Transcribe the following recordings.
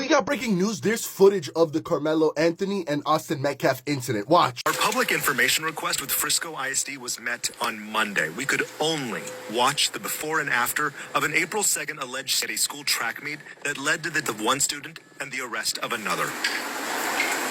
got breaking news. There's footage of the Karmelo Anthony and Austin Metcalf incident. Watch. Our public information request with Frisco ISD was met on Monday. We could only watch the before and after of an April 2nd alleged at a school track meet that led to the death of one student and the arrest of another.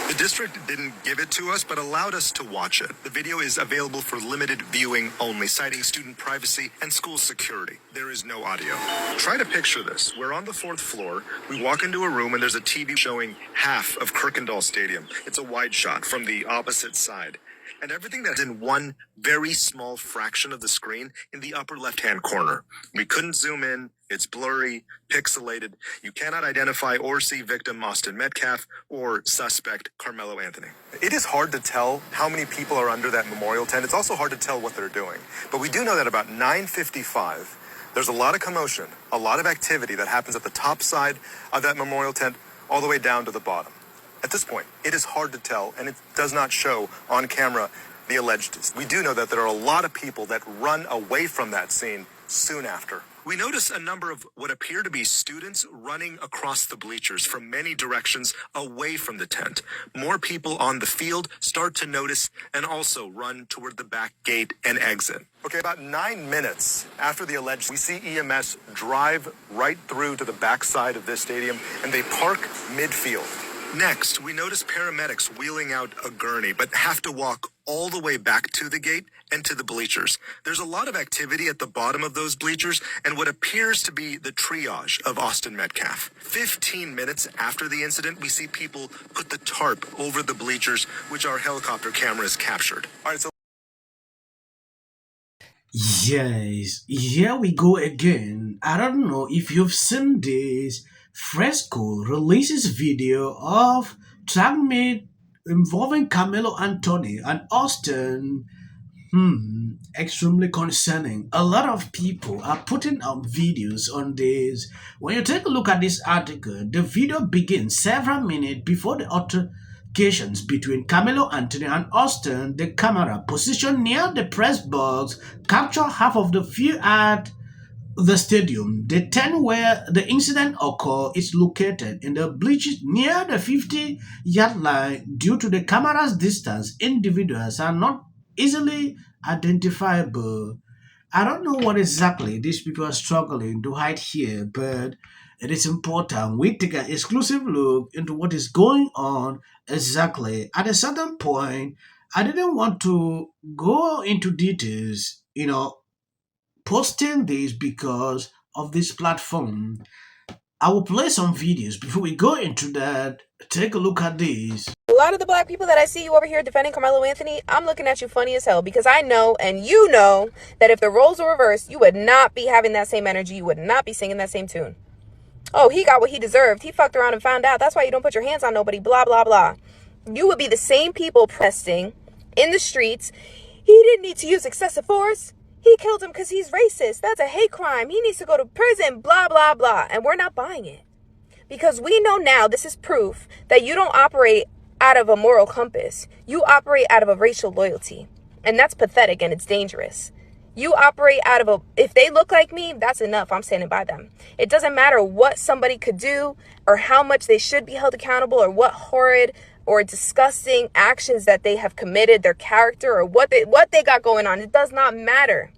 The district didn't give it to us, but allowed us to watch it. The video is available for limited viewing only, citing student privacy and school security. There is no audio. Try to picture this. We're on the 4th floor. We walk into a room and there's a TV showing half of Kirkendall Stadium. It's a wide shot from the opposite side. And everything that's in one very small fraction of the screen in the upper left-hand corner. We couldn't zoom in. It's blurry, pixelated. You cannot identify or see victim Austin Metcalf or suspect Karmelo Anthony. It is hard to tell how many people are under that memorial tent. It's also hard to tell what they're doing. But we do know that about 9:55, there's a lot of commotion, a lot of activity that happens at the top side of that memorial tent all the way down to the bottom. At this point, it is hard to tell, and it does not show on camera the alleged. We do know that there are a lot of people that run away from that scene soon after. We notice a number of what appear to be students running across the bleachers from many directions away from the tent. More people on the field start to notice and also run toward the back gate and exit. Okay, about 9 minutes after the alleged, we see EMS drive right through to the backside of this stadium, and they park midfield. Next, we notice paramedics wheeling out a gurney, but have to walk all the way back to the gate and to the bleachers. There's a lot of activity at the bottom of those bleachers and what appears to be the triage of Austin Metcalf. 15 minutes after the incident, we see people put the tarp over the bleachers, which our helicopter cameras captured. All right, so Yes, here we go again. I don't know if you've seen this. Fresco releases video of track meet involving Karmelo Anthony and Austin. Extremely concerning. A lot of people are putting out videos on this. When you take a look at this article, the video begins several minutes before the altercations between Karmelo Anthony and Austin. The camera positioned near the press box captured half of the view at the stadium. The tent where the incident occurred is located in the bleachers near the 50-yard line. Due to the camera's distance, individuals are not easily identifiable. I don't know what exactly these people are struggling to hide here, but it is important we take an exclusive look into what is going on exactly. At a certain point, I didn't want to go into details, posting this because of this platform. I will play some videos before we go into that. Take a look at this. A lot of the black people that I see you over here defending Karmelo Anthony, I'm looking at you funny as hell because I know and you know that if the roles were reversed, you would not be having that same energy. You would not be singing that same tune. Oh, he got what he deserved. He fucked around and found out. That's why you don't put your hands on nobody, blah, blah, blah. You would be the same people protesting in the streets. He didn't need to use excessive force. He killed him because he's racist. That's a hate crime. He needs to go to prison, blah, blah, blah. And we're not buying it. Because we know now this is proof that you don't operate out of a moral compass. You operate out of a racial loyalty. And that's pathetic and it's dangerous. You operate out of if they look like me, that's enough. I'm standing by them. It doesn't matter what somebody could do or how much they should be held accountable or what horrid or disgusting actions that they have committed, their character or what they got going on. It does not matter.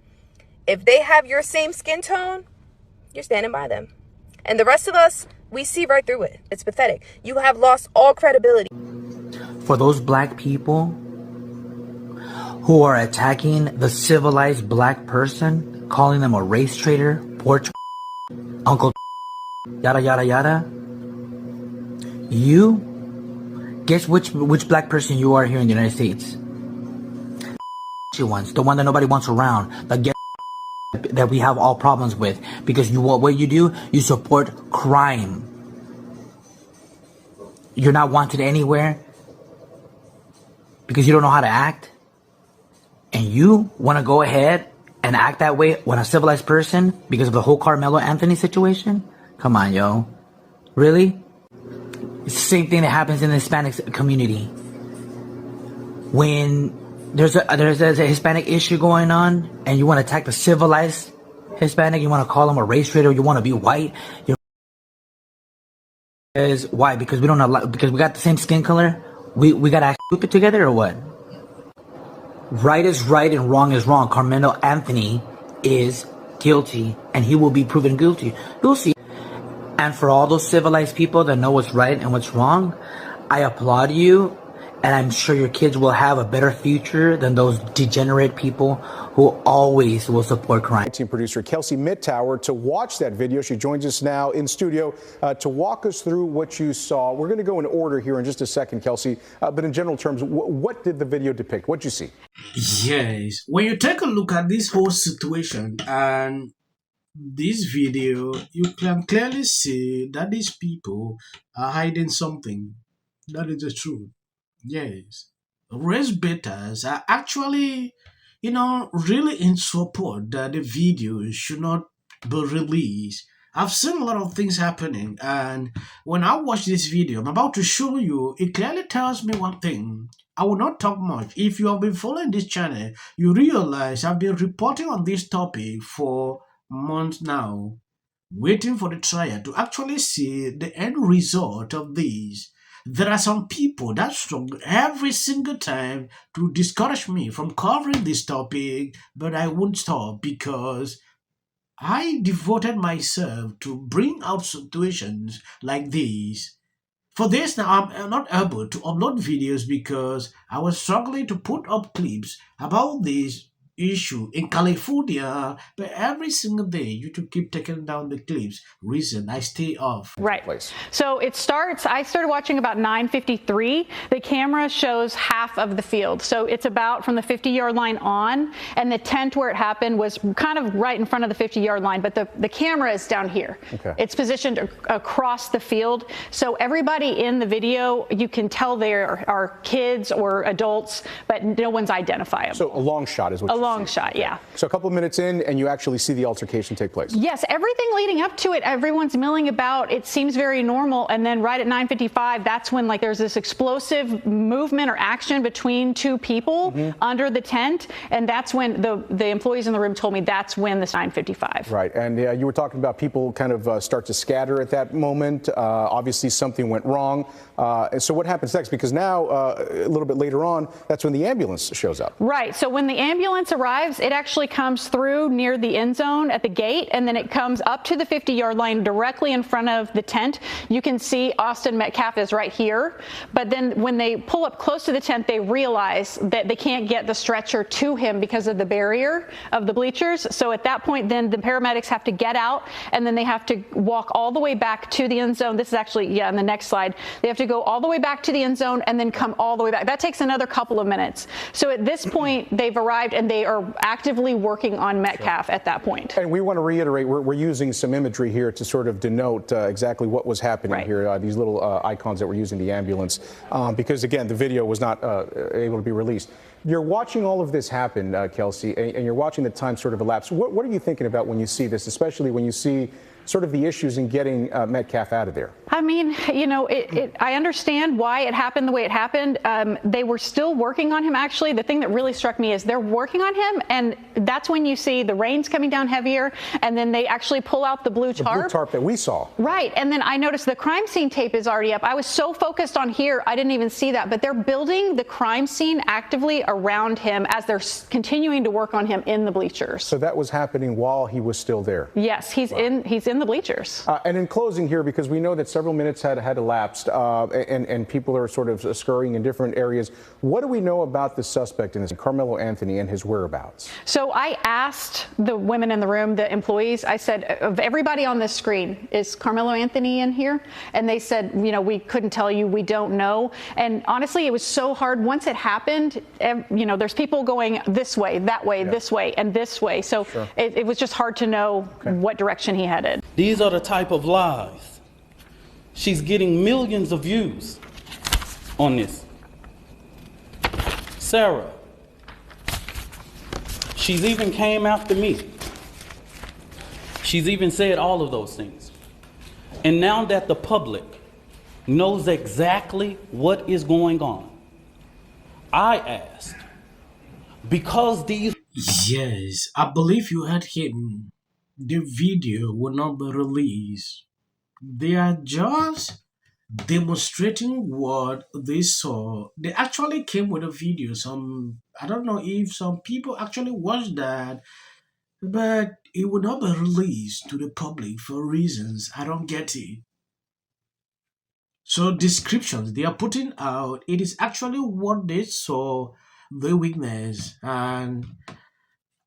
If they have your same skin tone, you're standing by them. And the rest of us, we see right through it. It's pathetic. You have lost all credibility. For those black people who are attacking the civilized black person, calling them a race traitor, porch uncle, yada, yada, yada, you, guess which black person you are here in the United States? Ones, the one that nobody wants around, that we have all problems with, because what you do, you support crime. You're not wanted anywhere because you don't know how to act, and you want to go ahead and act that way when a civilized person because of the whole Karmelo Anthony situation. Come on, yo, really? It's the same thing that happens in the Hispanic community when there's a Hispanic issue going on and you want to attack the civilized Hispanic, you want to call them a race traitor, you want to be white, you're Is why? Because we don't allow, because we got the same skin color. We gotta act stupid together or what? Right is right and wrong is wrong. Karmelo Anthony is guilty and he will be proven guilty. You'll see. And for all those civilized people that know what's right and what's wrong, I applaud you. And I'm sure your kids will have a better future than those degenerate people who always will support crime. Team producer Kelsey Mittauer to watch that video. She joins us now in studio to walk us through what you saw. We're going to go in order here in just a second, Kelsey. But in general terms, what did the video depict? What did you see? Yes, when you take a look at this whole situation and this video, you can clearly see that these people are hiding something. That is the truth. Yes. Race baiters are actually, really in support that the video should not be released. I've seen a lot of things happening, and when I watch this video, I'm about to show you, it clearly tells me one thing. I will not talk much. If you have been following this channel, you realize I've been reporting on this topic for months now, waiting for the trial to actually see the end result of this. There are some people that struggle every single time to discourage me from covering this topic, but I won't stop because I devoted myself to bring out situations like these. For this now, I'm not able to upload videos because I was struggling to put up clips about this issue in California, but every single day YouTube keep taking down the clips. Reason I stay off. Right. Place. So I started watching about 9:53. The camera shows half of the field. So it's about from the 50-yard line on, and the tent where it happened was kind of right in front of the 50-yard line, but the camera is down here. Okay. It's positioned across the field. So everybody in the video, you can tell there are kids or adults, but no one's identifiable. So a long shot is what you long shot, yeah. So a couple of minutes in, and you actually see the altercation take place. Yes, everything leading up to it, everyone's milling about. It seems very normal. And then right at 9:55, that's when there's this explosive movement or action between two people under the tent. And that's when the employees in the room told me that's when this 9:55. Right. And you were talking about people kind of start to scatter at that moment. Obviously, something went wrong. And so what happens next? Because now, a little bit later on, that's when the ambulance shows up. Right. So when the ambulance arrives, it actually comes through near the end zone at the gate, and then it comes up to the 50-yard line directly in front of the tent. You can see Austin Metcalf is right here. But then when they pull up close to the tent, they realize that they can't get the stretcher to him because of the barrier of the bleachers. So at that point, then the paramedics have to get out, and then they have to walk all the way back to the end zone. This is actually, on the next slide. They have to go all the way back to the end zone and then come all the way back. That takes another couple of minutes. So at this point, they've arrived and they are actively working on Metcalf at that point. And we want to reiterate, we're using some imagery here to sort of denote exactly what was happening here, these little icons that were using the ambulance, because, again, the video was not able to be released. You're watching all of this happen, Kelsey, and you're watching the time sort of elapse. What are you thinking about when you see this, especially when you see sort of the issues in getting Metcalf out of there? I mean, I understand why it happened the way it happened. They were still working on him, actually. The thing that really struck me is they're working on him, and that's when you see the rain's coming down heavier, and then they actually pull out the blue tarp. The blue tarp that we saw. Right, and then I noticed the crime scene tape is already up. I was so focused on here, I didn't even see that, but they're building the crime scene actively around him as they're continuing to work on him in the bleachers. So that was happening while he was still there? Yes, he's in the bleachers. And in closing here, because we know that several minutes had elapsed, and people are sort of scurrying in different areas, what do we know about the suspect in this, Karmelo Anthony, and his whereabouts? So I asked the women in the room, the employees, I said, of everybody on this screen, is Karmelo Anthony in here? And they said, we couldn't tell you, we don't know. And honestly, it was so hard. Once it happened, there's people going this way, that way, this way, and this way. So it was just hard to know what direction he headed. These are the type of lies. She's getting millions of views on this. Sarah, she's even came after me. She's even said all of those things. And now that the public knows exactly what is going on, I asked, because these... Yes, I believe you heard him. The video will not be released. They are just demonstrating what they saw. They actually came with a video. I don't know if some people actually watched that, but it will not be released to the public for reasons I don't get it. So descriptions they are putting out, it is actually what they saw, they witnessed, and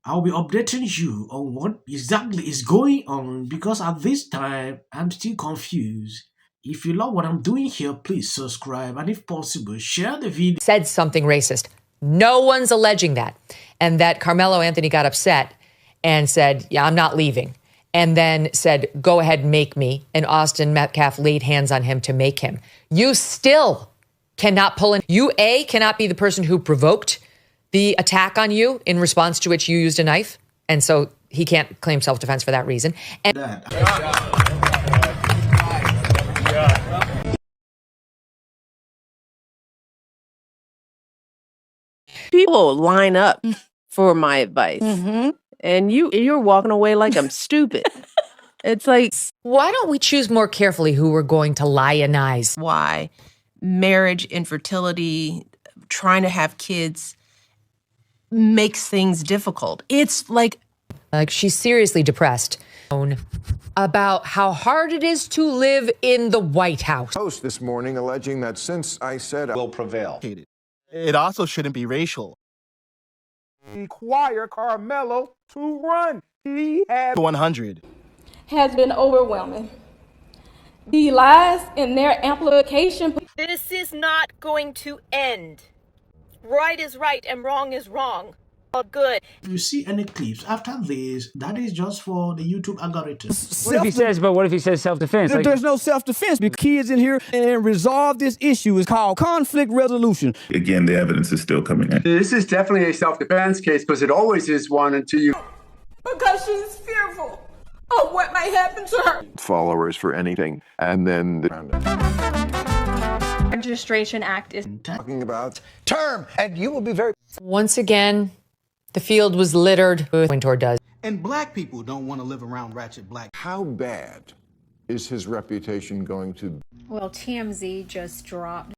I'll be updating you on what exactly is going on because at this time I'm still confused. If you love what I'm doing here, please subscribe and if possible, share the video. Said something racist. No one's alleging that. And that Karmelo Anthony got upset and said, yeah, I'm not leaving. And then said, go ahead, make me. And Austin Metcalf laid hands on him to make him. You still cannot pull in. You, A, cannot be the person who provoked the attack on you in response to which you used a knife. And so he can't claim self-defense for that reason. And people line up for my advice. And you're walking away like I'm stupid. It's like, why don't we choose more carefully who we're going to lionize? why marriage, infertility, trying to have kids makes things difficult. It's like She's seriously depressed about how hard it is to live in the White House. Post this morning alleging that since I said I will prevail. It also shouldn't be racial. Require Karmelo to run. He had 100. Has been overwhelming. The lies and their amplification. This is not going to end. Right is right and wrong is wrong. All good. If you see any clips after this, that is just for the YouTube algorithm. What if he says self-defense? There's no self-defense because kids in here and resolve this issue is called conflict resolution. Again, the evidence is still coming in. This is definitely a self-defense case because it always is one until you... Because she's fearful of what might happen to her. Followers for anything. And then the Registration Act is talking about Term, and you will be very... Once again, the field was littered with Wintour does. And black people don't want to live around ratchet black. how bad is his reputation going to be? Well, TMZ just dropped